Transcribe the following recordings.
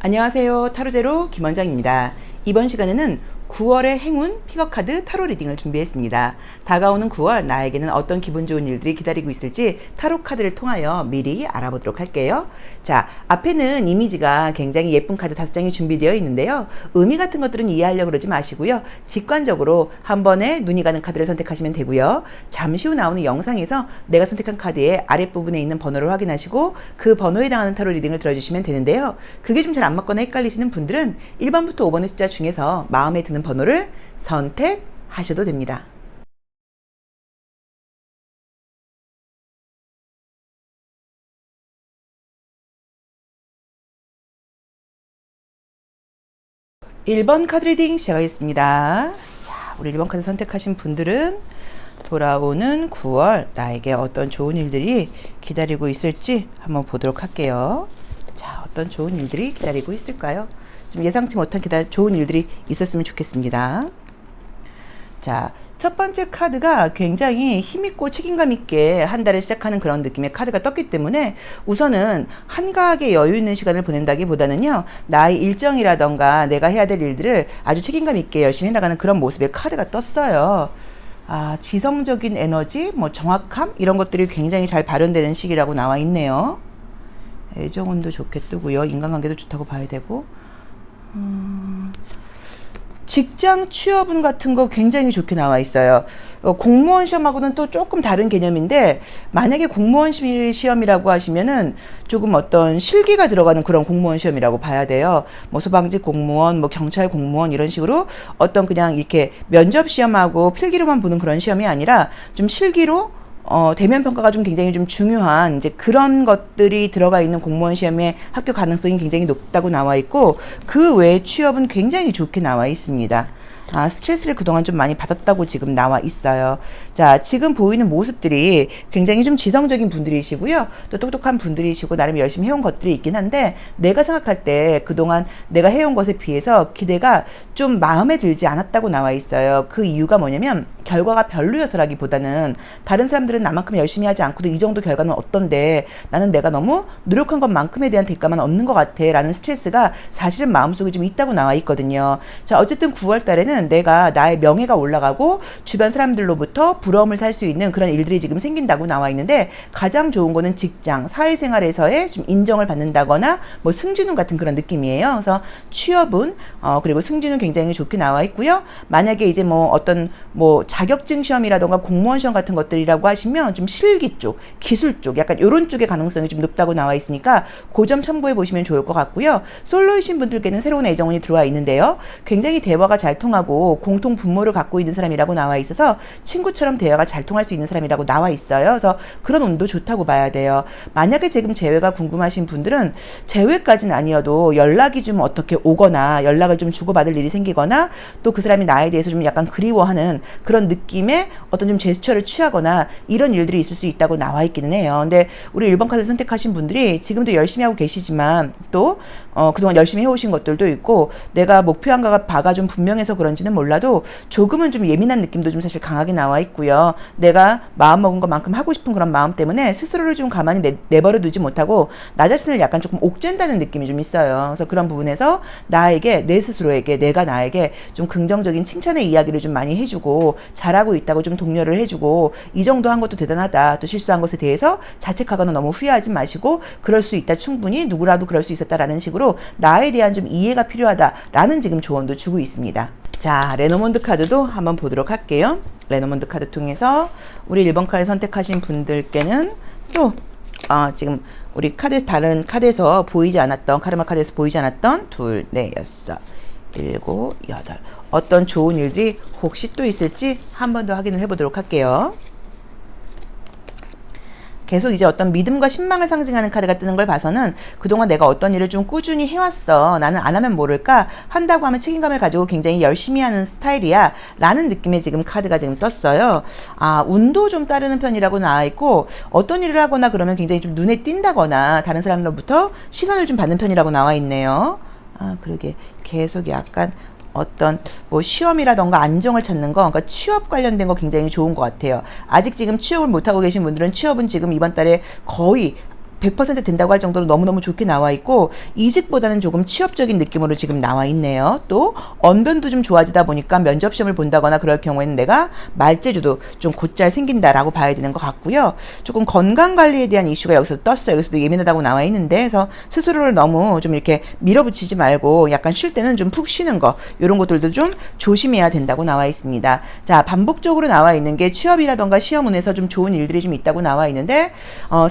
안녕하세요. 타로제로 김원장입니다. 이번 시간에는 9월의 행운 픽업카드 타로 리딩을 준비했습니다. 다가오는 9월 나에게는 어떤 기분 좋은 일들이 기다리고 있을지 타로 카드를 통하여 미리 알아보도록 할게요. 자, 앞에는 이미지가 굉장히 예쁜 카드 5장이 준비되어 있는데요. 의미 같은 것들은 이해하려고 그러지 마시고요. 직관적으로 한 번에 눈이 가는 카드를 선택하시면 되고요. 잠시 후 나오는 영상에서 내가 선택한 카드의 아랫부분에 있는 번호를 확인하시고 그 번호에 해당하는 타로 리딩을 들어주시면 되는데요. 그게 좀 잘 안 맞거나 헷갈리시는 분들은 1번부터 5번의 숫자 중에서 마음에 드는 번호를 선택하셔도 됩니다. (1번) 카드 리딩 시작하겠습니다. 자, 우리 1번 카드 선택하신 분들은 돌아오는 9월 나에게 어떤 좋은 일들이 기다리고 있을지 한번 보도록 할게요. 자, 어떤 좋은 일들이 기다리고 있을까요? 좀 예상치 못한 좋은 일들이 있었으면 좋겠습니다. 자, 첫 번째 카드가 굉장히 힘있고 책임감 있게 한 달을 시작하는 그런 느낌의 카드가 떴기 때문에 우선은 한가하게 여유 있는 시간을 보낸다기보다는요, 나의 일정이라던가 내가 해야 될 일들을 아주 책임감 있게 열심히 해나가는 그런 모습의 카드가 떴어요. 지성적인 에너지, 정확함 이런 것들이 굉장히 잘 발현되는 시기라고 나와 있네요. 애정운도 좋게 뜨고요. 인간관계도 좋다고 봐야 되고, 직장 취업운 같은 거 굉장히 좋게 나와 있어요. 공무원 시험하고는 또 조금 다른 개념인데, 만약에 공무원 시험이라고 하시면은 조금 어떤 실기가 들어가는 그런 공무원 시험이라고 봐야 돼요. 소방직 공무원, 경찰 공무원 이런 식으로 어떤 그냥 이렇게 면접 시험하고 필기로만 보는 그런 시험이 아니라 좀 실기로 대면 평가가 좀 굉장히 좀 중요한 이제 그런 것들이 들어가 있는 공무원 시험의 합격 가능성이 굉장히 높다고 나와 있고, 그 외에 취업은 굉장히 좋게 나와 있습니다. 스트레스를 그동안 좀 많이 받았다고 지금 나와 있어요. 자, 지금 보이는 모습들이 굉장히 좀 지성적인 분들이시고요. 또 똑똑한 분들이시고 나름 열심히 해온 것들이 있긴 한데, 내가 생각할 때 그동안 내가 해온 것에 비해서 기대가 좀 마음에 들지 않았다고 나와 있어요. 그 이유가 뭐냐면 결과가 별로여서라기보다는 다른 사람들은 나만큼 열심히 하지 않고도 이 정도 결과는 어떤데 나는 내가 너무 노력한 것만큼에 대한 대가만 얻는 것 같아 라는 스트레스가 사실은 마음속에 좀 있다고 나와 있거든요. 자, 어쨌든 9월 달에는 내가 나의 명예가 올라가고 주변 사람들로부터 부러움을 살 수 있는 그런 일들이 지금 생긴다고 나와 있는데, 가장 좋은 거는 직장, 사회생활에서의 좀 인정을 받는다거나 승진운 같은 그런 느낌이에요. 그래서 취업운 그리고 승진운 굉장히 좋게 나와 있고요. 만약에 이제 어떤 자격증 시험이라던가 공무원 시험 같은 것들이라고 하시면 좀 실기 쪽, 기술 쪽, 약간 이런 쪽의 가능성이 좀 높다고 나와 있으니까 그 점 참고해 보시면 좋을 것 같고요. 솔로이신 분들께는 새로운 애정운이 들어와 있는데요. 굉장히 대화가 잘 통하고 공통 분모를 갖고 있는 사람이라고 나와 있어서 친구처럼 대화가 잘 통할 수 있는 사람이라고 나와 있어요. 그래서 그런 운도 좋다고 봐야 돼요. 만약에 지금 재회가 궁금하신 분들은 재회까지는 아니어도 연락이 좀 어떻게 오거나 연락을 좀 주고받을 일이 생기거나 또 그 사람이 나에 대해서 좀 약간 그리워하는 그런 느낌의 어떤 좀 제스처를 취하거나 이런 일들이 있을 수 있다고 나와 있기는 해요. 근데 우리 1번 카드를 선택하신 분들이 지금도 열심히 하고 계시지만 또 그동안 열심히 해오신 것들도 있고, 내가 목표한 바가 좀 분명해서 그런지는 몰라도 조금은 좀 예민한 느낌도 좀 사실 강하게 나와 있고요. 내가 마음먹은 것만큼 하고 싶은 그런 마음 때문에 스스로를 좀 가만히 내버려 두지 못하고 나 자신을 약간 조금 옥죄한다는 느낌이 좀 있어요. 그래서 그런 부분에서 나에게, 내 스스로에게, 내가 나에게 좀 긍정적인 칭찬의 이야기를 좀 많이 해주고 잘하고 있다고 좀 독려를 해주고, 이 정도 한 것도 대단하다, 또 실수한 것에 대해서 자책하거나 너무 후회하지 마시고 그럴 수 있다, 충분히 누구라도 그럴 수 있었다라는 식으로 나에 대한 좀 이해가 필요하다라는 지금 조언도 주고 있습니다. 자, 레노몬드 카드도 한번 보도록 할게요. 레노몬드 카드 통해서 우리 1번 카드 선택하신 분들께는 또 지금 우리 다른 카드에서 보이지 않았던, 카르마 카드에서 보이지 않았던 2, 4, 6, 7, 8 어떤 좋은 일들이 혹시 또 있을지 한 번 더 확인을 해보도록 할게요. 계속 이제 어떤 믿음과 신망을 상징하는 카드가 뜨는 걸 봐서는 그동안 내가 어떤 일을 좀 꾸준히 해왔어, 나는 안 하면 모를까, 한다고 하면 책임감을 가지고 굉장히 열심히 하는 스타일이야 라는 느낌의 지금 카드가 지금 떴어요. 운도 좀 따르는 편이라고 나와 있고, 어떤 일을 하거나 그러면 굉장히 좀 눈에 띈다거나 다른 사람로부터 시선을 좀 받는 편이라고 나와 있네요. 그러게 계속 약간 어떤 시험이라던가 안정을 찾는 거, 그러니까 취업 관련된 거 굉장히 좋은 것 같아요. 아직 지금 취업을 못하고 계신 분들은 취업은 지금 이번 달에 거의 100% 된다고 할 정도로 너무너무 좋게 나와 있고, 이직보다는 조금 취업적인 느낌으로 지금 나와 있네요. 또 언변도 좀 좋아지다 보니까 면접 시험을 본다거나 그럴 경우에는 내가 말재주도 좀 곧잘 생긴다라고 봐야 되는 것 같고요. 조금 건강관리에 대한 이슈가 여기서 떴어요. 여기서도 예민하다고 나와 있는데, 그래서 스스로를 너무 좀 이렇게 밀어붙이지 말고 약간 쉴 때는 좀 푹 쉬는 거, 이런 것들도 좀 조심해야 된다고 나와 있습니다. 자, 반복적으로 나와 있는 게 취업이라던가 시험운에서 좀 좋은 일들이 좀 있다고 나와 있는데,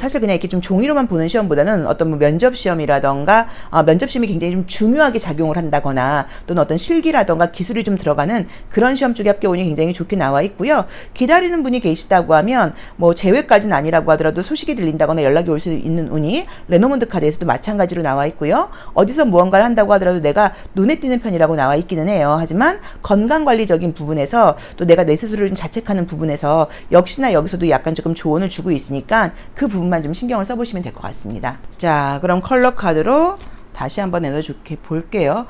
사실 그냥 이렇게 좀 종이로만 보는 시험보다는 어떤 뭐 면접 시험이라던가 면접 시험이 굉장히 좀 중요하게 작용을 한다거나, 또는 어떤 실기라던가 기술이 좀 들어가는 그런 시험 쪽에 합격운이 굉장히 좋게 나와 있고요. 기다리는 분이 계시다고 하면 뭐 제외까지는 아니라고 하더라도 소식이 들린다거나 연락이 올 수 있는 운이 레노몬드 카드에서도 마찬가지로 나와 있고요. 어디서 무언가를 한다고 하더라도 내가 눈에 띄는 편이라고 나와 있기는 해요. 하지만 건강관리적인 부분에서, 또 내가 내 스스로를 좀 자책하는 부분에서 역시나 여기서도 약간 조금 조언을 주고 있으니까 그 부분만 좀 신경을 써보시면 될 것 같습니다. 자, 그럼 컬러 카드로 다시 한번 에너지 좋게 볼게요.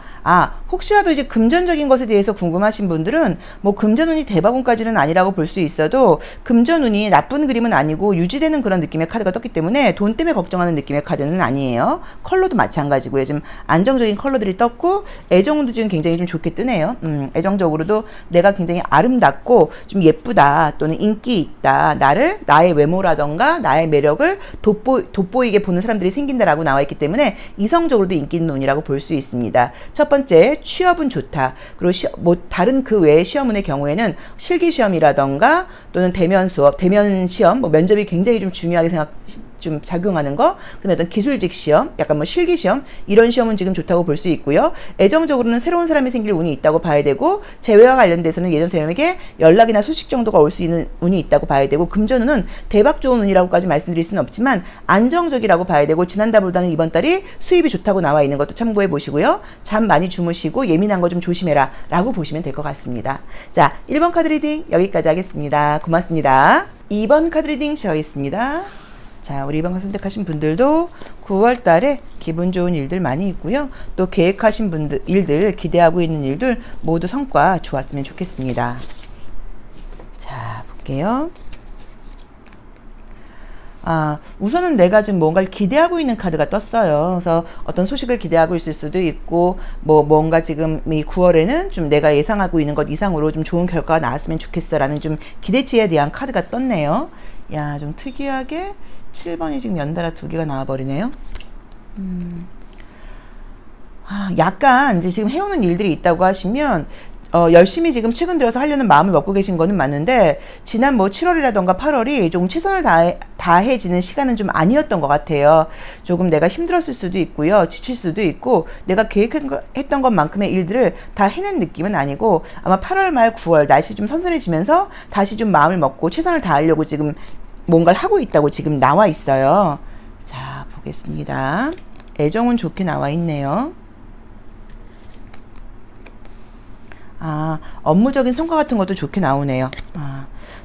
혹시라도 이제 금전적인 것에 대해서 궁금하신 분들은 뭐 금전운이 대박운까지는 아니라고 볼 수 있어도, 금전운이 나쁜 그림은 아니고 유지되는 그런 느낌의 카드가 떴기 때문에 돈 때문에 걱정하는 느낌의 카드는 아니에요. 컬러도 마찬가지고요. 지금 안정적인 컬러들이 떴고, 애정운도 지금 굉장히 좀 좋게 뜨네요. 애정적으로도 내가 굉장히 아름답고 좀 예쁘다, 또는 인기 있다, 나의 외모라던가 나의 매력을 돋보이게 보는 사람들이 생긴다라고 나와 있기 때문에 이성적으로도 인기 있는 운이라고 볼 수 있습니다. 첫 번째, 취업은 좋다. 그리고 다른 그 외의 시험운의 경우에는 실기 시험이라던가 또는 대면 수업, 대면 시험, 뭐 면접이 굉장히 좀 중요하게 좀 작용하는 거, 그다음에 어떤 기술직 시험, 약간 뭐 실기 시험, 이런 시험은 지금 좋다고 볼 수 있고요. 애정적으로는 새로운 사람이 생길 운이 있다고 봐야 되고, 재회와 관련돼서는 예전 사람에게 연락이나 소식 정도가 올 수 있는 운이 있다고 봐야 되고, 금전운은 대박 좋은 운이라고까지 말씀드릴 수는 없지만 안정적이라고 봐야 되고, 지난달보다는 이번 달이 수입이 좋다고 나와 있는 것도 참고해 보시고요. 잠 많이 주무시고 예민한 거 좀 조심해라 라고 보시면 될 것 같습니다. 자, 1번 카드 리딩 여기까지 하겠습니다. 고맙습니다. 2번 카드 리딩 시작하겠습니다. 자, 우리 2번 선택하신 분들도 9월 달에 기분 좋은 일들 많이 있고요. 또 계획하신 분들, 일들, 기대하고 있는 일들 모두 성과 좋았으면 좋겠습니다. 자, 볼게요. 우선은 내가 지금 뭔가를 기대하고 있는 카드가 떴어요. 그래서 어떤 소식을 기대하고 있을 수도 있고, 뭔가 지금 이 9월에는 좀 내가 예상하고 있는 것 이상으로 좀 좋은 결과가 나왔으면 좋겠어 라는 좀 기대치에 대한 카드가 떴네요. 야, 좀 특이하게 7번이 지금 연달아 두 개가 나와버리네요. 약간 이제 지금 해오는 일들이 있다고 하시면, 열심히 지금 최근 들어서 하려는 마음을 먹고 계신 거는 맞는데, 지난 뭐 7월이라던가 8월이 조금 최선을 다해지는 시간은 좀 아니었던 것 같아요. 조금 내가 힘들었을 수도 있고요. 지칠 수도 있고, 내가 계획했던 것만큼의 일들을 다 해낸 느낌은 아니고, 아마 8월 말 9월 날씨 좀 선선해지면서 다시 좀 마음을 먹고 최선을 다하려고 지금 뭔가를 하고 있다고 지금 나와 있어요. 자, 보겠습니다. 애정은 좋게 나와 있네요. 업무적인 성과 같은 것도 좋게 나오네요.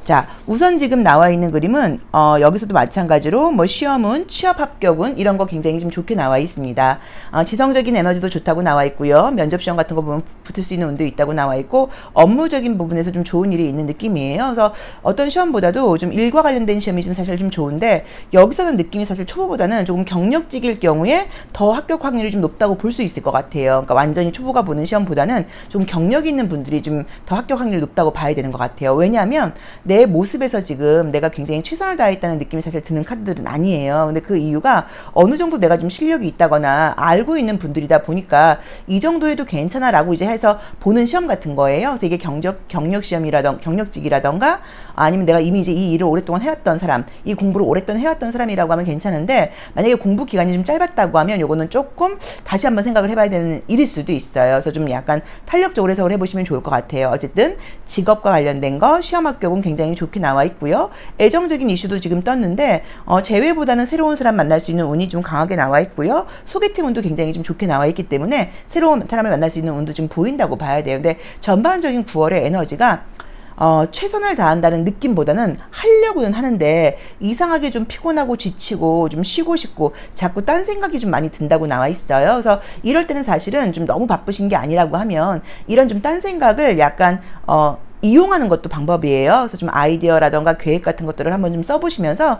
자, 우선 지금 나와 있는 그림은 여기서도 마찬가지로 뭐 시험운, 취업 합격운 이런 거 굉장히 좀 좋게 나와 있습니다. 지성적인 에너지도 좋다고 나와 있고요. 면접 시험 같은 거 보면 붙을 수 있는 운도 있다고 나와 있고, 업무적인 부분에서 좀 좋은 일이 있는 느낌이에요. 그래서 어떤 시험보다도 좀 일과 관련된 시험이 좀 사실 좀 좋은데, 여기서는 느낌이 사실 초보보다는 조금 경력직일 경우에 더 합격 확률이 좀 높다고 볼 수 있을 것 같아요. 그러니까 완전히 초보가 보는 시험보다는 좀 경력 있는 분들이 좀 더 합격 확률이 높다고 봐야 되는 것 같아요. 왜냐하면 내 모습에서 지금 내가 굉장히 최선을 다했다는 느낌이 사실 드는 카드들은 아니에요. 근데 그 이유가 어느 정도 내가 좀 실력이 있다거나 알고 있는 분들이다 보니까 이 정도 해도 괜찮아 라고 이제 해서 보는 시험 같은 거예요. 그래서 이게 경력 시험이라던가 경력직이라던가, 아니면 내가 이미 이제 이 일을 오랫동안 해왔던 사람, 이 공부를 오랫동안 해왔던 사람이라고 하면 괜찮은데, 만약에 공부 기간이 좀 짧았다고 하면 요거는 조금 다시 한번 생각을 해봐야 되는 일일 수도 있어요. 그래서 좀 약간 탄력적으로 해석을 해보시면 좋을 것 같아요. 어쨌든 직업과 관련된 거, 시험 합격은 굉장히 좋게 나와 있고요. 애정적인 이슈도 지금 떴는데, 재회보다는 새로운 사람 만날 수 있는 운이 좀 강하게 나와 있고요. 소개팅 운도 굉장히 좀 좋게 나와 있기 때문에 새로운 사람을 만날 수 있는 운도 지금 보인다고 봐야 돼요. 근데 전반적인 9월의 에너지가 최선을 다한다는 느낌보다는 하려고는 하는데, 이상하게 좀 피곤하고 지치고 좀 쉬고 싶고 자꾸 딴 생각이 좀 많이 든다고 나와 있어요. 그래서 이럴 때는 사실은 좀 너무 바쁘신 게 아니라고 하면, 이런 좀 딴 생각을 약간 이용하는 것도 방법이에요. 그래서 좀 아이디어라던가 계획 같은 것들을 한번 좀 써보시면서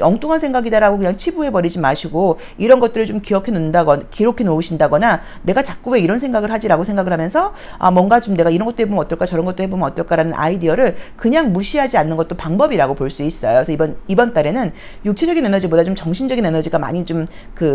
엉뚱한 생각이다라고 그냥 치부해버리지 마시고 이런 것들을 좀 기록해 놓으신다거나 내가 자꾸 왜 이런 생각을 하지라고 생각을 하면서 뭔가 좀 내가 이런 것도 해보면 어떨까 저런 것도 해보면 어떨까라는 아이디어를 그냥 무시하지 않는 것도 방법이라고 볼 수 있어요. 그래서 이번 달에는 육체적인 에너지보다 좀 정신적인 에너지가 많이 좀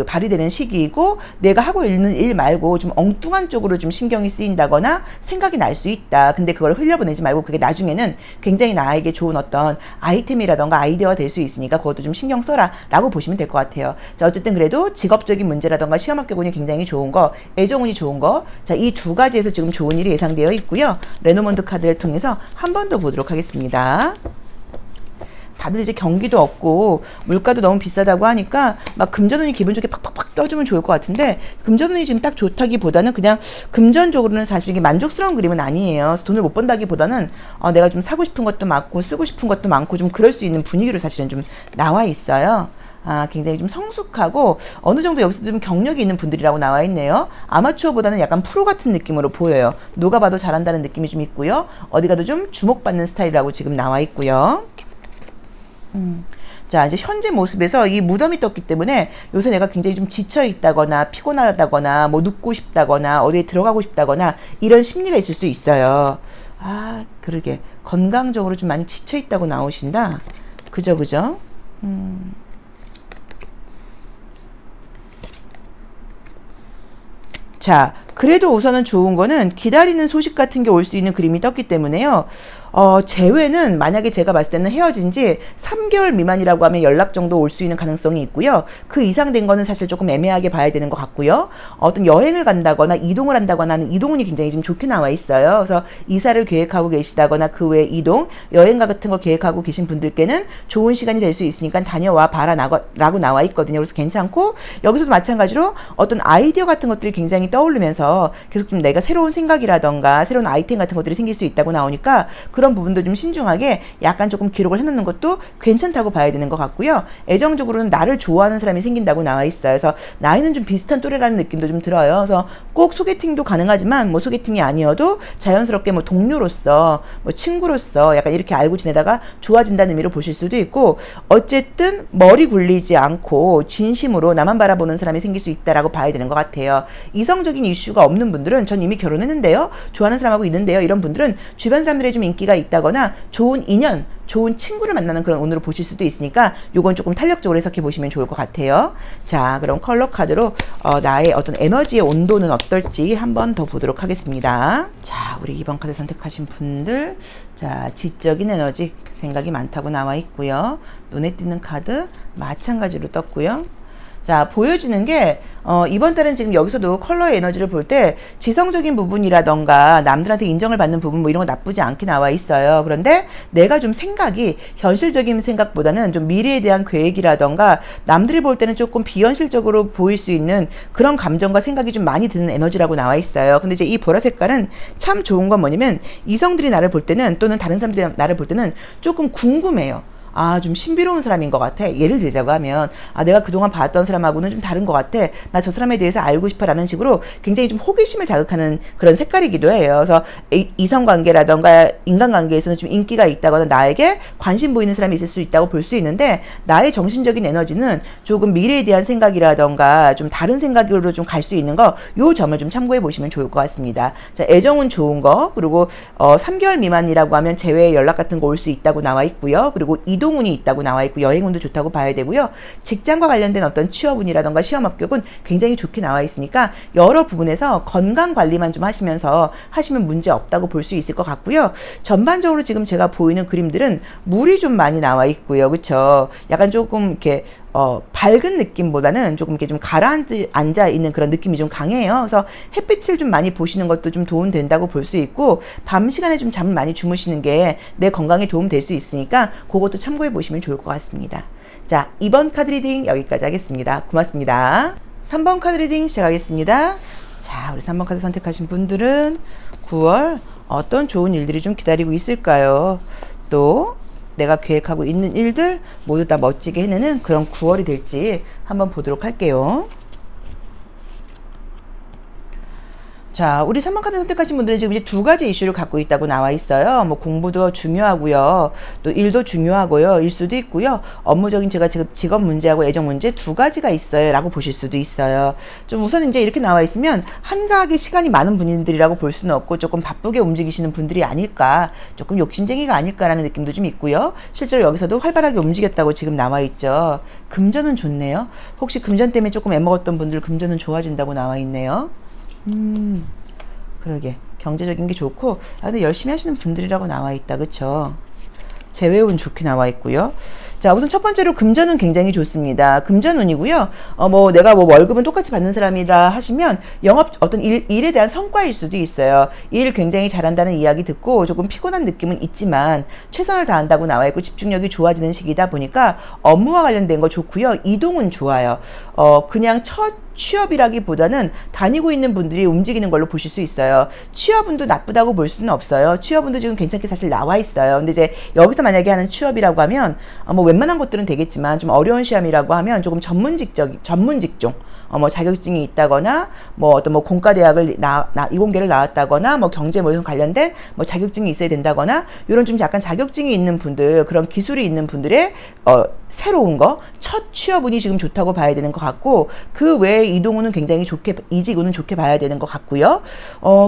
발휘되는 시기이고 내가 하고 있는 일 말고 좀 엉뚱한 쪽으로 좀 신경이 쓰인다거나 생각이 날 수 있다. 근데 그걸 흘려보내지 말고 그게 나중에는 굉장히 나에게 좋은 어떤 아이템이라던가 아이디어가 될 수 있으니까 그것도 좀 신경 써라 라고 보시면 될 것 같아요. 자, 어쨌든 그래도 직업적인 문제라던가 시험 합격 운이 굉장히 좋은 거, 애정운이 좋은 거, 자, 이 두 가지에서 지금 좋은 일이 예상되어 있고요. 레노먼드 카드를 통해서 한 번 더 보도록 하겠습니다. 다들 이제 경기도 없고 물가도 너무 비싸다고 하니까 막 금전운이 기분 좋게 팍팍팍 떠주면 좋을 것 같은데 금전운이 지금 딱 좋다기보다는 그냥 금전적으로는 사실 이게 만족스러운 그림은 아니에요. 그래서 돈을 못 번다기보다는 내가 좀 사고 싶은 것도 많고 쓰고 싶은 것도 많고 좀 그럴 수 있는 분위기로 사실은 좀 나와 있어요. 굉장히 좀 성숙하고 어느 정도 여기서 좀 경력이 있는 분들이라고 나와 있네요. 아마추어보다는 약간 프로 같은 느낌으로 보여요. 누가 봐도 잘한다는 느낌이 좀 있고요. 어디 가도 좀 주목받는 스타일이라고 지금 나와 있고요. 자, 이제 현재 모습에서 이 무덤이 떴기 때문에 요새 내가 굉장히 좀 지쳐 있다거나 피곤하다거나 뭐 눕고 싶다거나 어디에 들어가고 싶다거나 이런 심리가 있을 수 있어요. 그러게 건강적으로 좀 많이 지쳐 있다고 나오신다. 그죠? 자, 그래도 우선은 좋은 거는 기다리는 소식 같은 게 올 수 있는 그림이 떴기 때문에요. 재회는 만약에 제가 봤을 때는 헤어진 지 3개월 미만이라고 하면 연락 정도 올 수 있는 가능성이 있고요. 그 이상 된 거는 사실 조금 애매하게 봐야 되는 것 같고요. 어떤 여행을 간다거나 이동을 한다거나 하는 이동운이 굉장히 좀 좋게 나와 있어요. 그래서 이사를 계획하고 계시다거나 그 외에 이동, 여행 같은 거 계획하고 계신 분들께는 좋은 시간이 될 수 있으니까 다녀와 봐라 라고 나와 있거든요. 그래서 괜찮고 여기서도 마찬가지로 어떤 아이디어 같은 것들이 굉장히 떠오르면서 계속 좀 내가 새로운 생각이라던가 새로운 아이템 같은 것들이 생길 수 있다고 나오니까 그런 부분도 좀 신중하게 약간 조금 기록을 해놓는 것도 괜찮다고 봐야 되는 것 같고요. 애정적으로는 나를 좋아하는 사람이 생긴다고 나와 있어요. 그래서 나이는 좀 비슷한 또래라는 느낌도 좀 들어요. 그래서 꼭 소개팅도 가능하지만 뭐 소개팅이 아니어도 자연스럽게 뭐 동료로서 뭐 친구로서 약간 이렇게 알고 지내다가 좋아진다는 의미로 보실 수도 있고 어쨌든 머리 굴리지 않고 진심으로 나만 바라보는 사람이 생길 수 있다라고 봐야 되는 것 같아요. 이성적인 이슈가 없는 분들은 전 이미 결혼했는데요. 좋아하는 사람하고 있는데요. 이런 분들은 주변 사람들의 좀 인기가 있다거나 좋은 인연, 좋은 친구를 만나는 그런 운으로 보실 수도 있으니까 요건 조금 탄력적으로 해석해 보시면 좋을 것 같아요. 자, 그럼 컬러 카드로 나의 어떤 에너지의 온도는 어떨지 한번 더 보도록 하겠습니다. 자, 우리 2번 카드 선택하신 분들, 자, 지적인 에너지 생각이 많다고 나와 있고요. 눈에 띄는 카드 마찬가지로 떴고요. 자, 보여지는 게 이번 달은 지금 여기서도 컬러의 에너지를 볼 때 지성적인 부분이라던가 남들한테 인정을 받는 부분 뭐 이런 거 나쁘지 않게 나와 있어요. 그런데 내가 좀 생각이 현실적인 생각보다는 좀 미래에 대한 계획이라던가 남들이 볼 때는 조금 비현실적으로 보일 수 있는 그런 감정과 생각이 좀 많이 드는 에너지라고 나와 있어요. 근데 이제 이 보라 색깔은 참 좋은 건 뭐냐면 이성들이 나를 볼 때는 또는 다른 사람들이 나를 볼 때는 조금 궁금해요. 좀 신비로운 사람인 것 같아. 예를 들자고 하면, 내가 그동안 봤던 사람하고는 좀 다른 것 같아. 나 저 사람에 대해서 알고 싶어 라는 식으로 굉장히 좀 호기심을 자극하는 그런 색깔이기도 해요. 그래서 이성관계라던가 인간관계에서는 좀 인기가 있다거나 나에게 관심 보이는 사람이 있을 수 있다고 볼 수 있는데, 나의 정신적인 에너지는 조금 미래에 대한 생각이라던가 좀 다른 생각으로 좀 갈 수 있는 거, 요 점을 좀 참고해 보시면 좋을 것 같습니다. 자, 애정은 좋은 거, 그리고 3개월 미만이라고 하면 재회 연락 같은 거 올 수 있다고 나와 있고요. 그리고 이동운이 있다고 나와 있고 여행운도 좋다고 봐야 되고요. 직장과 관련된 어떤 취업운이라던가 시험 합격은 굉장히 좋게 나와 있으니까 여러 부분에서 건강 관리만 좀 하시면서 하시면 문제 없다고 볼 수 있을 것 같고요. 전반적으로 지금 제가 보이는 그림들은 물이 좀 많이 나와 있고요. 그쵸? 약간 조금 이렇게 밝은 느낌보다는 조금 이렇게 좀 가라앉아 있는 그런 느낌이 좀 강해요. 그래서 햇빛을 좀 많이 보시는 것도 좀 도움 된다고 볼 수 있고 밤 시간에 좀 잠을 많이 주무시는 게 내 건강에 도움 될 수 있으니까 그것도 참고해 보시면 좋을 것 같습니다. 자, 2번 카드 리딩 여기까지 하겠습니다. 고맙습니다. 3번 카드 리딩 시작하겠습니다. 자, 우리 3번 카드 선택하신 분들은 9월 어떤 좋은 일들이 좀 기다리고 있을까요? 또 내가 계획하고 있는 일들 모두 다 멋지게 해내는 그런 9월이 될지 한번 보도록 할게요. 자, 우리 3번 카드 선택하신 분들은 지금 이제 두 가지 이슈를 갖고 있다고 나와 있어요. 뭐 공부도 중요하고요. 또 일도 중요하고요. 일 수도 있고요. 업무적인 제가 지금 직업 문제하고 애정 문제 두 가지가 있어요. 라고 보실 수도 있어요. 좀 우선 이제 이렇게 나와 있으면 한가하게 시간이 많은 분들이라고 볼 수는 없고 조금 바쁘게 움직이시는 분들이 아닐까. 조금 욕심쟁이가 아닐까라는 느낌도 좀 있고요. 실제로 여기서도 활발하게 움직였다고 지금 나와 있죠. 금전은 좋네요. 혹시 금전 때문에 조금 애먹었던 분들 금전은 좋아진다고 나와 있네요. 그러게 경제적인 게 좋고 근데 열심히 하시는 분들이라고 나와 있다. 그쵸? 재회운 좋게 나와 있고요. 자, 우선 첫 번째로 금전은 굉장히 좋습니다. 금전운이고요. 뭐 내가 뭐 월급은 똑같이 받는 사람이라 하시면 영업 어떤 일에 대한 성과일 수도 있어요. 일 굉장히 잘한다는 이야기 듣고 조금 피곤한 느낌은 있지만 최선을 다한다고 나와 있고 집중력이 좋아지는 시기다 보니까 업무와 관련된 거 좋고요. 이동은 좋아요. 그냥 첫 취업이라기보다는 다니고 있는 분들이 움직이는 걸로 보실 수 있어요. 취업운도 나쁘다고 볼 수는 없어요. 취업운도 지금 괜찮게 사실 나와 있어요. 근데 이제 여기서 만약에 하는 취업이라고 하면 뭐 웬만한 것들은 되겠지만 좀 어려운 시험이라고 하면 조금 전문 직종 뭐 자격증이 있다거나 뭐 어떤 뭐 공과대학을 이공계를 나왔다거나 뭐 경제 뭐 관련된 뭐 자격증이 있어야 된다거나 이런 좀 약간 자격증이 있는 분들 그런 기술이 있는 분들의 새로운 거 첫 취업운이 지금 좋다고 봐야 되는 것 같고 그 외에 이동운은 굉장히 좋게 이직운은 좋게 봐야 되는 것 같고요.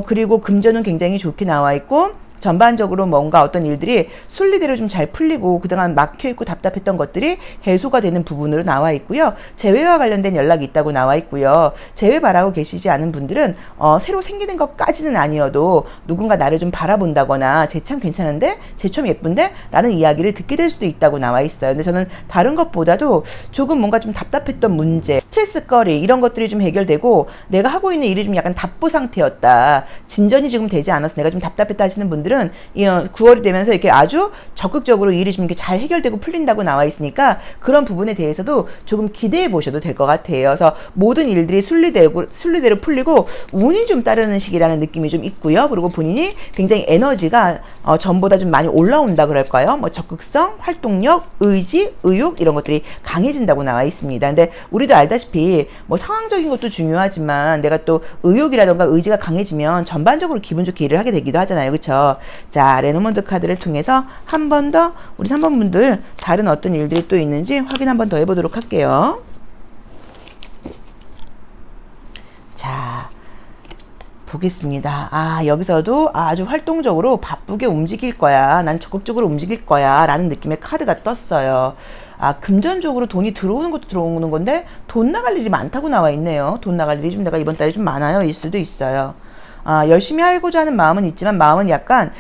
그리고 금전은 굉장히 좋게 나와 있고 전반적으로 뭔가 어떤 일들이 순리대로 좀 잘 풀리고 그동안 막혀있고 답답했던 것들이 해소가 되는 부분으로 나와 있고요. 재회와 관련된 연락이 있다고 나와 있고요. 재회 바라고 계시지 않은 분들은 새로 생기는 것까지는 아니어도 누군가 나를 좀 바라본다거나 쟤 참 괜찮은데? 쟤 참 예쁜데? 라는 이야기를 듣게 될 수도 있다고 나와 있어요. 근데 저는 다른 것보다도 조금 뭔가 좀 답답했던 문제, 스트레스거리 이런 것들이 좀 해결되고 내가 하고 있는 일이 좀 약간 답보 상태였다. 진전이 지금 되지 않아서 내가 좀 답답했다 하시는 분들은 9월이 되면서 이렇게 아주 적극적으로 일이 좀 이렇게 잘 해결되고 풀린다고 나와 있으니까 그런 부분에 대해서도 조금 기대해 보셔도 될 것 같아요. 그래서 모든 일들이 순리대로 풀리고 운이 좀 따르는 시기라는 느낌이 좀 있고요. 그리고 본인이 굉장히 에너지가 전보다 좀 많이 올라온다 그럴까요? 뭐 적극성, 활동력, 의지, 의욕 이런 것들이 강해진다고 나와 있습니다. 근데 우리도 알다시피 뭐 상황적인 것도 중요하지만 내가 또 의욕이라던가 의지가 강해지면 전반적으로 기분 좋게 일을 하게 되기도 하잖아요. 그렇죠? 자, 레노먼드 카드를 통해서 한 번 더 우리 3번 분들 다른 어떤 일들이 또 있는지 확인 한 번 더 해보도록 할게요. 자, 보겠습니다. 여기서도 아주 활동적으로 바쁘게 움직일 거야. 난 적극적으로 움직일 거야. 라는 느낌의 카드가 떴어요. 금전적으로 돈이 들어오는 것도 들어오는 건데 돈 나갈 일이 많다고 나와 있네요. 돈 나갈 일이 좀 내가 이번 달에 좀 많아요. 일 수도 있어요. 열심히 하고자 하는 마음은 있지만 마음은 약간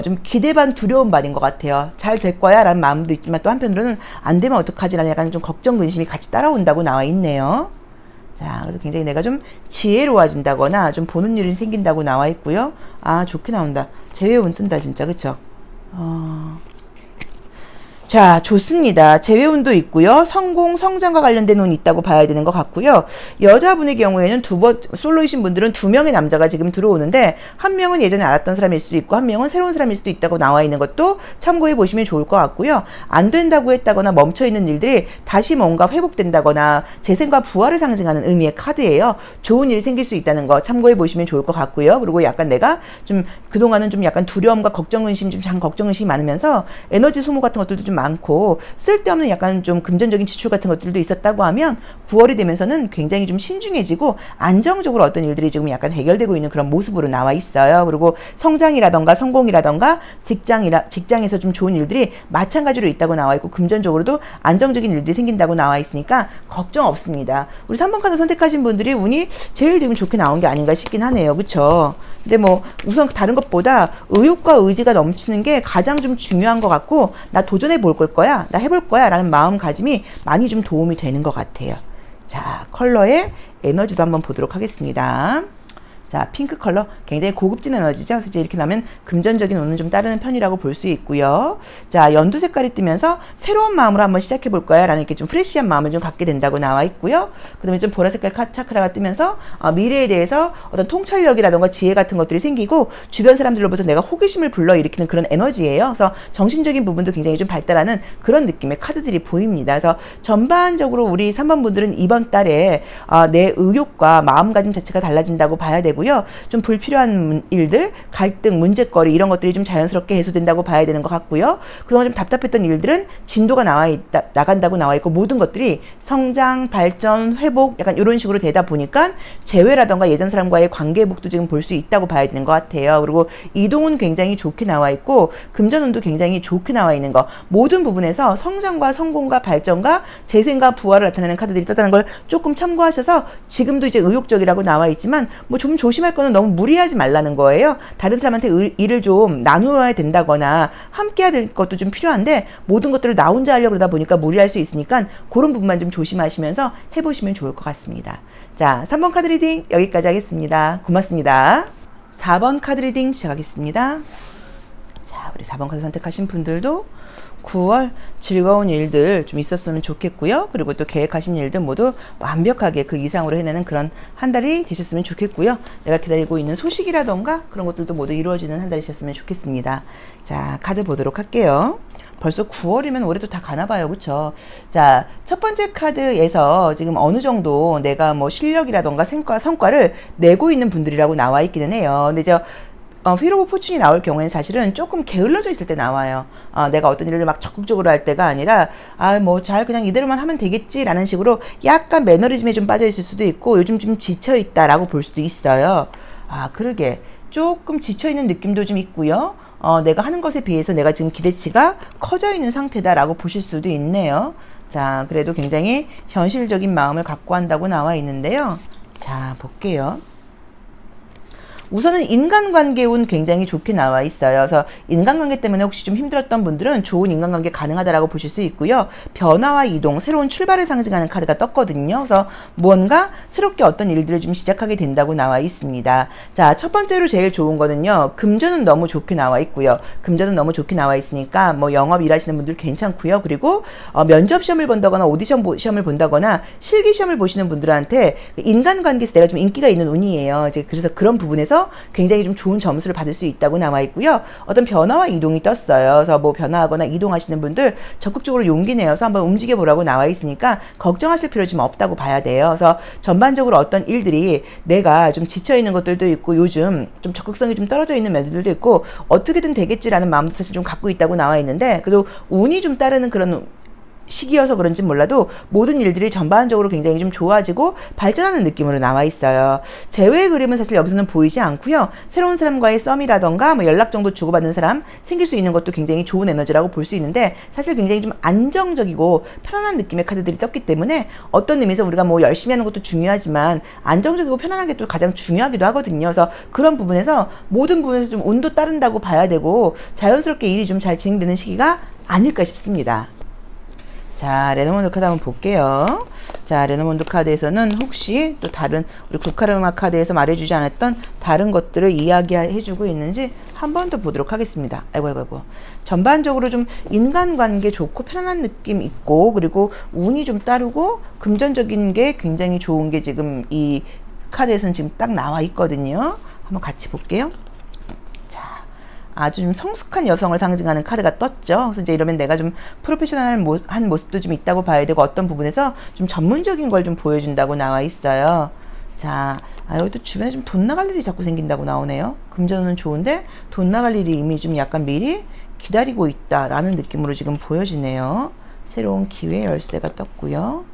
좀 기대 반 두려움 반인 것 같아요. 잘 될 거야 라는 마음도 있지만 또 한편으로는 안 되면 어떡하지 라는 약간 좀 걱정 근심이 같이 따라온다고 나와 있네요. 자, 그래서 굉장히 내가 좀 지혜로워진다거나 좀 보는 일이 생긴다고 나와 있고요. 좋게 나온다. 재회운 뜬다 진짜. 그쵸? 자, 좋습니다. 재회운도 있고요. 성공, 성장과 관련된 운이 있다고 봐야 되는 것 같고요. 여자분의 경우에는 솔로이신 분들은 2명의 남자가 지금 들어오는데 한 명은 예전에 알았던 사람일 수도 있고 한 명은 새로운 사람일 수도 있다고 나와 있는 것도 참고해 보시면 좋을 것 같고요. 안 된다고 했다거나 멈춰있는 일들이 다시 뭔가 회복된다거나 재생과 부활을 상징하는 의미의 카드예요. 좋은 일이 생길 수 있다는 거 참고해 보시면 좋을 것 같고요. 그리고 약간 내가 좀 그동안은 좀 약간 두려움과 걱정, 의심, 걱정, 의심이 많으면서 에너지 소모 같은 것들도 좀 많고 쓸데없는 약간 좀 금전적인 지출 같은 것들도 있었다고 하면 9월이 되면서는 굉장히 좀 신중해지고 안정적으로 어떤 일들이 지금 약간 해결되고 있는 그런 모습으로 나와 있어요. 그리고 성장이라던가 성공이라던가 직장에서 좀 좋은 일들이 마찬가지로 있다고 나와 있고 금전적으로도 안정적인 일들이 생긴다고 나와 있으니까 걱정 없습니다. 우리 3번 카드 선택하신 분들이 운이 제일 지금 좋게 나온 게 아닌가 싶긴 하네요. 그쵸? 근데 뭐 우선 다른 것보다 의욕과 의지가 넘치는 게 가장 좀 중요한 것 같고 나 도전해 볼 거야, 나 해볼 거야 라는 마음가짐이 많이 좀 도움이 되는 것 같아요. 자, 컬러의 에너지도 한번 보도록 하겠습니다. 자, 핑크 컬러 굉장히 고급진 에너지죠. 그래서 이제 이렇게 나면 금전적인 운은 좀 따르는 편이라고 볼 수 있고요. 자, 연두 색깔이 뜨면서 새로운 마음으로 한번 시작해 볼 거야 라는 이렇게 좀 프레시한 마음을 좀 갖게 된다고 나와 있고요. 그 다음에 좀 보라 색깔 차크라가 뜨면서 미래에 대해서 어떤 통찰력이라던가 지혜 같은 것들이 생기고 주변 사람들로부터 내가 호기심을 불러일으키는 그런 에너지예요. 그래서 정신적인 부분도 굉장히 좀 발달하는 그런 느낌의 카드들이 보입니다. 그래서 전반적으로 우리 3번 분들은 이번 달에 내 의욕과 마음가짐 자체가 달라진다고 봐야 되고 되고요. 좀 불필요한 일들, 갈등, 문제거리 이런 것들이 좀 자연스럽게 해소된다고 봐야 되는 것 같고요. 그동안 좀 답답했던 일들은 진도가 나간다고 나와 있고 모든 것들이 성장, 발전, 회복 약간 이런 식으로 되다 보니까 재회라던가 예전 사람과의 관계 회복도 지금 볼 수 있다고 봐야 되는 것 같아요. 그리고 이동은 굉장히 좋게 나와 있고 금전운도 굉장히 좋게 나와 있는 거 모든 부분에서 성장과 성공과 발전과 재생과 부활을 나타내는 카드들이 떴다는 걸 조금 참고하셔서 지금도 이제 의욕적이라고 나와 있지만 뭐 좀 조심할 거는 너무 무리하지 말라는 거예요. 다른 사람한테 일을 좀 나누어야 된다거나 함께 해야 될 것도 좀 필요한데 모든 것들을 나 혼자 하려고 그러다 보니까 무리할 수 있으니까 그런 부분만 좀 조심하시면서 해보시면 좋을 것 같습니다. 자, 3번 카드 리딩 여기까지 하겠습니다. 고맙습니다. 4번 카드 리딩 시작하겠습니다. 자, 우리 4번 카드 선택하신 분들도 9월 즐거운 일들 좀 있었으면 좋겠고요. 그리고 또 계획하신 일들 모두 완벽하게 그 이상으로 해내는 그런 한 달이 되셨으면 좋겠고요. 내가 기다리고 있는 소식이라던가 그런 것들도 모두 이루어지는 한 달이셨으면 좋겠습니다. 자, 카드 보도록 할게요. 벌써 9월이면 올해도 다 가나봐요. 그쵸? 자, 첫 번째 카드에서 지금 어느 정도 내가 뭐 실력이라던가 성과를 내고 있는 분들이라고 나와 있기는 해요. 근데 휠 오브 포춘이 나올 경우에는 사실은 조금 게을러져 있을 때 나와요. 내가 어떤 일을 막 적극적으로 할 때가 아니라 뭐 잘 그냥 이대로만 하면 되겠지라는 식으로 약간 매너리즘에 좀 빠져 있을 수도 있고 요즘 좀 지쳐 있다라고 볼 수도 있어요. 그러게 조금 지쳐 있는 느낌도 좀 있고요. 내가 하는 것에 비해서 내가 지금 기대치가 커져 있는 상태다라고 보실 수도 있네요. 자, 그래도 굉장히 현실적인 마음을 갖고 한다고 나와 있는데요. 자, 볼게요. 우선은 인간관계운 굉장히 좋게 나와 있어요. 그래서 인간관계 때문에 혹시 좀 힘들었던 분들은 좋은 인간관계 가능하다라고 보실 수 있고요. 변화와 이동, 새로운 출발을 상징하는 카드가 떴거든요. 그래서 무언가 새롭게 어떤 일들을 좀 시작하게 된다고 나와 있습니다. 자, 첫 번째로 제일 좋은 거는요. 금전은 너무 좋게 나와 있고요. 금전은 너무 좋게 나와 있으니까 뭐 영업 일하시는 분들 괜찮고요. 그리고 면접 시험을 본다거나 오디션 시험을 본다거나 실기 시험을 보시는 분들한테 인간관계에서 내가 좀 인기가 있는 운이에요. 이제 그래서 그런 부분에서 굉장히 좀 좋은 점수를 받을 수 있다고 나와 있고요. 어떤 변화와 이동이 떴어요. 그래서 뭐 변화하거나 이동하시는 분들 적극적으로 용기 내어서 한번 움직여 보라고 나와 있으니까 걱정하실 필요 좀 없다고 봐야 돼요. 그래서 전반적으로 어떤 일들이 내가 좀 지쳐 있는 것들도 있고 요즘 좀 적극성이 좀 떨어져 있는 면들도 있고 어떻게든 되겠지라는 마음도 사실 좀 갖고 있다고 나와 있는데 그래도 운이 좀 따르는 그런 시기여서 그런지 몰라도 모든 일들이 전반적으로 굉장히 좀 좋아지고 발전하는 느낌으로 나와 있어요. 재회의 그림은 사실 여기서는 보이지 않고요. 새로운 사람과의 썸이라던가 뭐 연락 정도 주고받는 사람 생길 수 있는 것도 굉장히 좋은 에너지라고 볼 수 있는데 사실 굉장히 좀 안정적이고 편안한 느낌의 카드들이 떴기 때문에 어떤 의미에서 우리가 뭐 열심히 하는 것도 중요하지만 안정적이고 편안하게 또 가장 중요하기도 하거든요. 그래서 그런 부분에서 모든 부분에서 좀 운도 따른다고 봐야 되고 자연스럽게 일이 좀 잘 진행되는 시기가 아닐까 싶습니다. 자, 레노몬드 카드 한번 볼게요. 자, 레노몬드 카드에서는 혹시 또 다른 우리 국카르마 카드에서 말해주지 않았던 다른 것들을 이야기해주고 있는지 한 번 더 보도록 하겠습니다. 아이고. 전반적으로 좀 인간관계 좋고 편안한 느낌 있고 그리고 운이 좀 따르고 금전적인 게 굉장히 좋은 게 지금 이 카드에서는 지금 딱 나와 있거든요. 한번 같이 볼게요. 아주 좀 성숙한 여성을 상징하는 카드가 떴죠. 그래서 이제 이러면 내가 좀 프로페셔널한 모습도 좀 있다고 봐야 되고 어떤 부분에서 좀 전문적인 걸 좀 보여준다고 나와 있어요. 자, 여기 또 주변에 좀 돈 나갈 일이 자꾸 생긴다고 나오네요. 금전은 좋은데 돈 나갈 일이 이미 좀 약간 미리 기다리고 있다라는 느낌으로 지금 보여지네요. 새로운 기회 열쇠가 떴고요.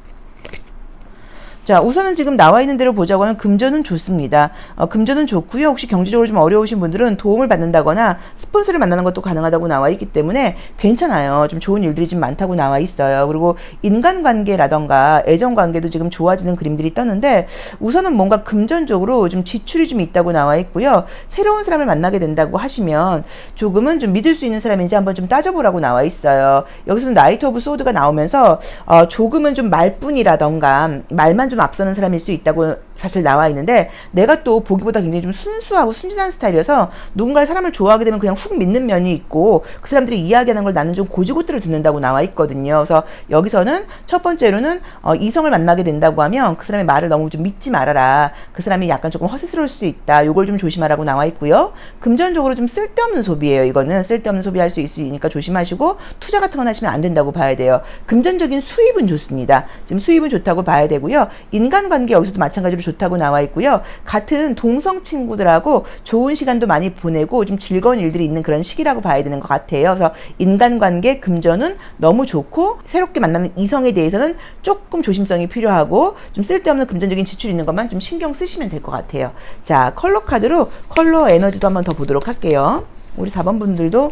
자, 우선은 지금 나와 있는 대로 보자고 하면 금전은 좋습니다. 금전은 좋고요. 혹시 경제적으로 좀 어려우신 분들은 도움을 받는다거나 스폰서를 만나는 것도 가능하다고 나와 있기 때문에 괜찮아요. 좀 좋은 일들이 좀 많다고 나와 있어요. 그리고 인간관계라던가 애정관계도 지금 좋아지는 그림들이 떴는데 우선은 뭔가 금전적으로 좀 지출이 좀 있다고 나와 있고요. 새로운 사람을 만나게 된다고 하시면 조금은 좀 믿을 수 있는 사람인지 한번 좀 따져보라고 나와 있어요. 여기서는 나이트 오브 소드가 나오면서 조금은 좀 말뿐이라던가 말만 좀 앞서는 사람일 수 있다고 사실 나와 있는데 내가 또 보기보다 굉장히 좀 순수하고 순진한 스타일이어서 누군가의 사람을 좋아하게 되면 그냥 훅 믿는 면이 있고 그 사람들이 이야기하는 걸 나는 좀 고지고대로 듣는다고 나와 있거든요. 그래서 여기서는 첫 번째로는 이성을 만나게 된다고 하면 그 사람의 말을 너무 좀 믿지 말아라. 그 사람이 약간 조금 허세스러울 수도 있다. 요걸 좀 조심하라고 나와 있고요. 금전적으로 좀 쓸데없는 소비예요. 이거는 쓸데없는 소비할 수 있으니까 조심하시고 투자 같은 건 하시면 안 된다고 봐야 돼요. 금전적인 수입은 좋습니다. 지금 수입은 좋다고 봐야 되고요. 인간관계 여기서도 마찬가지로 좋다고 나와 있고요. 같은 동성 친구들하고 좋은 시간도 많이 보내고 좀 즐거운 일들이 있는 그런 시기라고 봐야 되는 것 같아요. 그래서 인간관계 금전은 너무 좋고 새롭게 만나는 이성에 대해서는 조금 조심성이 필요하고 좀 쓸데없는 금전적인 지출이 있는 것만 좀 신경 쓰시면 될 것 같아요. 자, 컬러 카드로 컬러 에너지도 한번 더 보도록 할게요. 우리 4번 분들도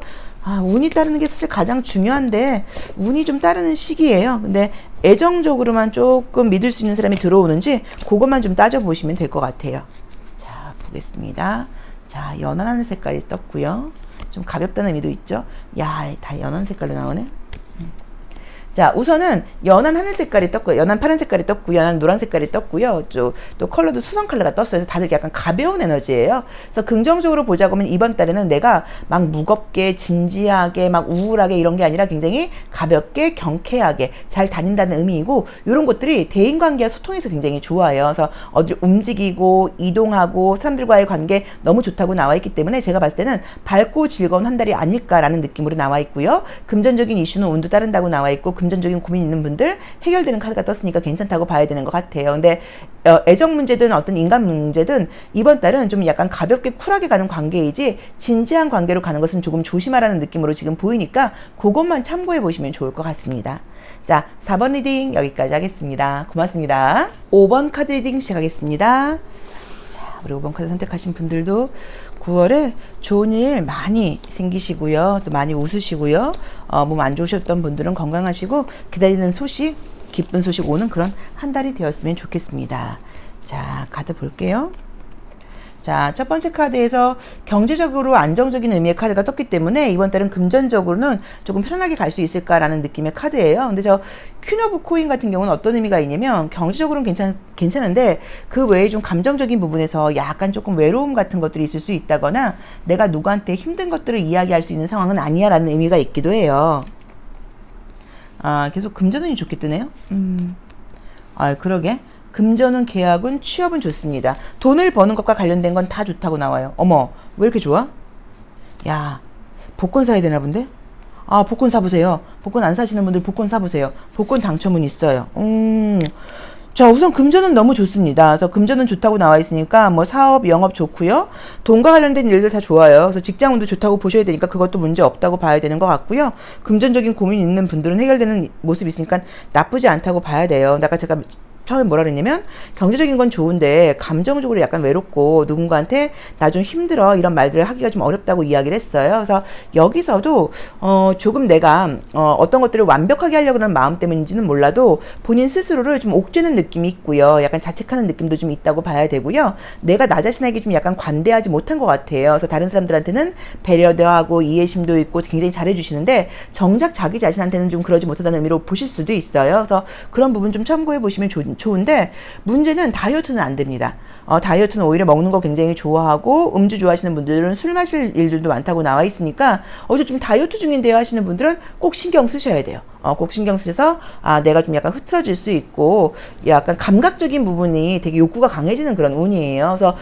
운이 따르는 게 사실 가장 중요한데 운이 좀 따르는 시기예요. 근데 애정적으로만 조금 믿을 수 있는 사람이 들어오는지 그것만 좀 따져보시면 될 것 같아요. 자, 보겠습니다. 자, 연한 하늘 색깔이 떴고요. 좀 가볍다는 의미도 있죠. 야, 다 연한 색깔로 나오네. 자, 우선은 연한 하늘 색깔이 떴고요. 연한 파란 색깔이 떴고요. 연한 노란 색깔이 떴고요. 또 컬러도 수성 컬러가 떴어요. 그래서 다들 약간 가벼운 에너지예요. 그래서 긍정적으로 보자고 하면 이번 달에는 내가 막 무겁게 진지하게 막 우울하게 이런 게 아니라 굉장히 가볍게 경쾌하게 잘 다닌다는 의미이고, 이런 것들이 대인관계와 소통에서 굉장히 좋아요. 그래서 어디 움직이고 이동하고 사람들과의 관계 너무 좋다고 나와 있기 때문에 제가 봤을 때는 밝고 즐거운 한 달이 아닐까라는 느낌으로 나와 있고요. 금전적인 이슈는 운도 따른다고 나와 있고, 금전적인 고민 있는 분들 해결되는 카드가 떴으니까 괜찮다고 봐야 되는 것 같아요. 근데 애정 문제든 어떤 인간 문제든 이번 달은 좀 약간 가볍게 쿨하게 가는 관계이지 진지한 관계로 가는 것은 조금 조심하라는 느낌으로 지금 보이니까 그것만 참고해 보시면 좋을 것 같습니다. 자, 4번 리딩 여기까지 하겠습니다. 고맙습니다. 5번 카드 리딩 시작하겠습니다. 자, 우리 5번 카드 선택하신 분들도 9월에 좋은 일 많이 생기시고요. 또 많이 웃으시고요. 몸 안 좋으셨던 분들은 건강하시고 기다리는 소식, 기쁜 소식 오는 그런 한 달이 되었으면 좋겠습니다. 자, 카드 볼게요. 자, 첫 번째 카드에서 경제적으로 안정적인 의미의 카드가 떴기 때문에 이번 달은 금전적으로는 조금 편안하게 갈 수 있을까라는 느낌의 카드예요. 근데 저 퀸 오브 코인 같은 경우는 어떤 의미가 있냐면 경제적으로는 괜찮은데 그 외에 좀 감정적인 부분에서 약간 조금 외로움 같은 것들이 있을 수 있다거나 내가 누구한테 힘든 것들을 이야기할 수 있는 상황은 아니야 라는 의미가 있기도 해요. 계속 금전운이 좋게 뜨네요. 그러게. 금전은, 계약은, 취업은 좋습니다. 돈을 버는 것과 관련된 건 다 좋다고 나와요. 어머, 왜 이렇게 좋아? 야, 복권 사야 되나 본데? 복권 사보세요. 복권 안 사시는 분들 복권 사보세요. 복권 당첨은 있어요. 자, 우선 금전은 너무 좋습니다. 그래서 금전은 좋다고 나와 있으니까 뭐 사업, 영업 좋고요. 돈과 관련된 일들 다 좋아요. 그래서 직장운도 좋다고 보셔야 되니까 그것도 문제 없다고 봐야 되는 것 같고요. 금전적인 고민 있는 분들은 해결되는 모습이 있으니까 나쁘지 않다고 봐야 돼요. 아까 제가 처음에 뭐라 그랬냐면 경제적인 건 좋은데 감정적으로 약간 외롭고 누군가한테 나 좀 힘들어 이런 말들을 하기가 좀 어렵다고 이야기를 했어요. 그래서 여기서도 조금 내가 어떤 것들을 완벽하게 하려고 하는 마음 때문인지는 몰라도 본인 스스로를 좀 옥죄는 느낌이 있고요. 약간 자책하는 느낌도 좀 있다고 봐야 되고요. 내가 나 자신에게 좀 약간 관대하지 못한 것 같아요. 그래서 다른 사람들한테는 배려도 하고 이해심도 있고 굉장히 잘해주시는데 정작 자기 자신한테는 좀 그러지 못하다는 의미로 보실 수도 있어요. 그래서 그런 부분 좀 참고해 보시면 좋은데 문제는 다이어트는 안 됩니다. 다이어트는 오히려 먹는 거 굉장히 좋아하고 음주 좋아하시는 분들은 술 마실 일들도 많다고 나와 있으니까 좀 다이어트 중인데요 하시는 분들은 꼭 신경 쓰셔야 돼요. 꼭 신경 쓰셔서 내가 좀 약간 흐트러질 수 있고 약간 감각적인 부분이 되게 욕구가 강해지는 그런 운이에요. 그래서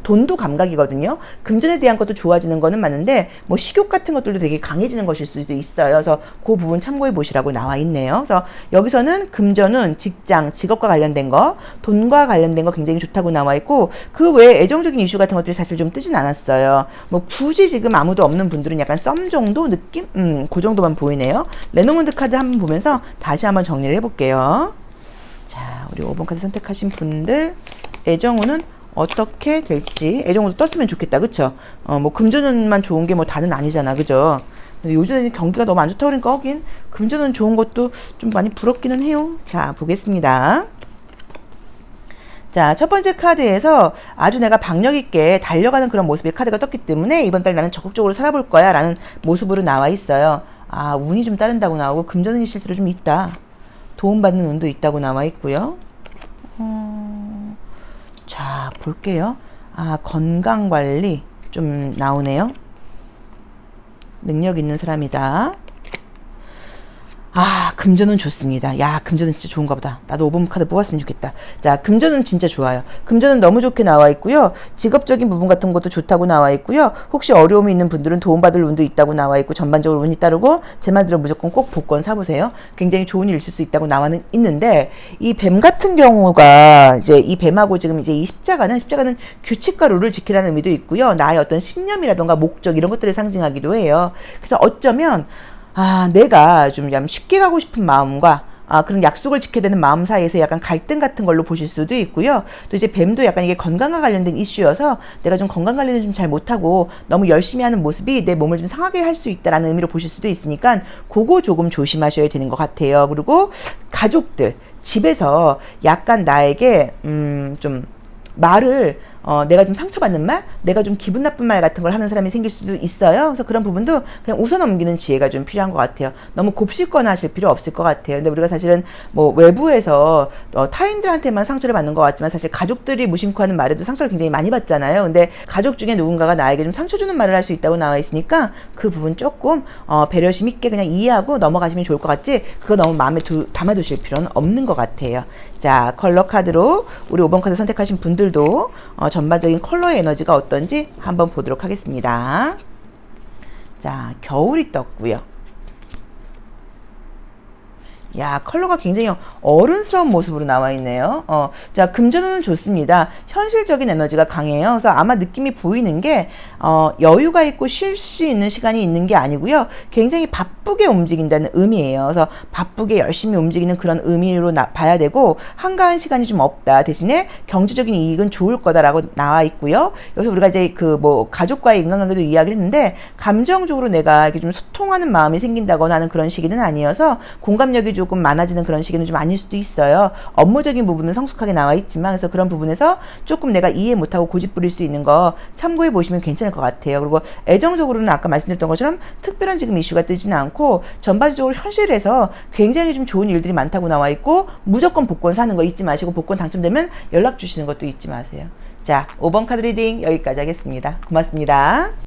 돈도 감각이거든요. 금전에 대한 것도 좋아지는 거는 맞는데 뭐 식욕 같은 것들도 되게 강해지는 것일 수도 있어요. 그래서 그 부분 참고해 보시라고 나와 있네요. 그래서 여기서는 금전은 직장, 직업과 관련된 거, 돈과 관련된 거 굉장히 좋다고 나와 있고 그 외에 애정적인 이슈 같은 것들이 사실 좀 뜨진 않았어요. 뭐 굳이 지금 아무도 없는 분들은 약간 썸 정도 느낌? 그 정도만 보이네요. 레노몬드 카드 한번 보면서 다시 한번 정리를 해볼게요. 자, 우리 5번 카드 선택하신 분들 애정운은 어떻게 될지. 애정운도 떴으면 좋겠다, 그쵸? 뭐 금전운만 좋은 게 뭐 다는 아니잖아, 그죠? 요즘에 경기가 너무 안 좋다 그러니까 하긴 금전운 좋은 것도 좀 많이 부럽기는 해요. 자, 보겠습니다. 자, 첫 번째 카드에서 아주 내가 박력 있게 달려가는 그런 모습의 카드가 떴기 때문에 이번 달 나는 적극적으로 살아볼 거야 라는 모습으로 나와 있어요. 운이 좀 따른다고 나오고 금전운이 실제로 좀 있다. 도움받는 운도 있다고 나와 있고요. 자, 볼게요. 건강관리 좀 나오네요. 능력 있는 사람이다. 아, 금전은 좋습니다. 야, 금전은 진짜 좋은가 보다. 나도 5번 카드 뽑았으면 좋겠다. 자, 금전은 진짜 좋아요. 금전은 너무 좋게 나와 있고요. 직업적인 부분 같은 것도 좋다고 나와 있고요. 혹시 어려움이 있는 분들은 도움받을 운도 있다고 나와 있고, 전반적으로 운이 따르고, 제 말대로 무조건 꼭 복권 사보세요. 굉장히 좋은 일 있을 수 있다고 나와 있는데, 이 뱀 같은 경우가, 이제 이 뱀하고 지금 이제 이 십자가는 규칙과 룰을 지키라는 의미도 있고요. 나의 어떤 신념이라던가 목적 이런 것들을 상징하기도 해요. 그래서 어쩌면 내가 좀 쉽게 가고 싶은 마음과 그런 약속을 지켜야 되는 마음 사이에서 약간 갈등 같은 걸로 보실 수도 있고요. 또 이제 뱀도 약간 이게 건강과 관련된 이슈여서 내가 좀 건강 관리를 좀 잘 못하고 너무 열심히 하는 모습이 내 몸을 좀 상하게 할 수 있다라는 의미로 보실 수도 있으니까 그거 조금 조심하셔야 되는 것 같아요. 그리고 가족들, 집에서 약간 나에게 좀 말을 내가 좀 상처받는 말, 내가 좀 기분 나쁜 말 같은 걸 하는 사람이 생길 수도 있어요. 그래서 그런 부분도 그냥 웃어넘기는 지혜가 좀 필요한 것 같아요. 너무 곱씹거나 하실 필요 없을 것 같아요. 근데 우리가 사실은 뭐 외부에서 타인들한테만 상처를 받는 것 같지만 사실 가족들이 무심코 하는 말에도 상처를 굉장히 많이 받잖아요. 근데 가족 중에 누군가가 나에게 좀 상처 주는 말을 할 수 있다고 나와 있으니까 그 부분 조금 배려심 있게 그냥 이해하고 넘어가시면 좋을 것 같지, 그거 너무 마음에 담아두실 필요는 없는 것 같아요. 자, 컬러 카드로 우리 5번 카드 선택하신 분들도 전반적인 컬러의 에너지가 어떤지 한번 보도록 하겠습니다. 자, 겨울이 떴고요. 야, 컬러가 굉장히 어른스러운 모습으로 나와 있네요. 자, 금전운은 좋습니다. 현실적인 에너지가 강해요. 그래서 아마 느낌이 보이는 게, 여유가 있고 쉴 수 있는 시간이 있는 게 아니고요. 굉장히 바쁘게 움직인다는 의미예요. 그래서 바쁘게 열심히 움직이는 그런 의미로 봐야 되고, 한가한 시간이 좀 없다. 대신에 경제적인 이익은 좋을 거다라고 나와 있고요. 여기서 우리가 이제 가족과의 인간관계도 이야기를 했는데, 감정적으로 내가 이렇게 좀 소통하는 마음이 생긴다거나 하는 그런 시기는 아니어서 공감력이 조금 많아지는 그런 시기는 좀 아닐 수도 있어요. 업무적인 부분은 성숙하게 나와 있지만, 그래서 그런 부분에서 조금 내가 이해 못하고 고집 부릴 수 있는 거 참고해 보시면 괜찮을 것 같아요. 그리고 애정적으로는 아까 말씀드렸던 것처럼 특별한 지금 이슈가 뜨지는 않고 전반적으로 현실에서 굉장히 좀 좋은 일들이 많다고 나와 있고, 무조건 복권 사는 거 잊지 마시고 복권 당첨되면 연락 주시는 것도 잊지 마세요. 자, 5번 카드 리딩 여기까지 하겠습니다. 고맙습니다.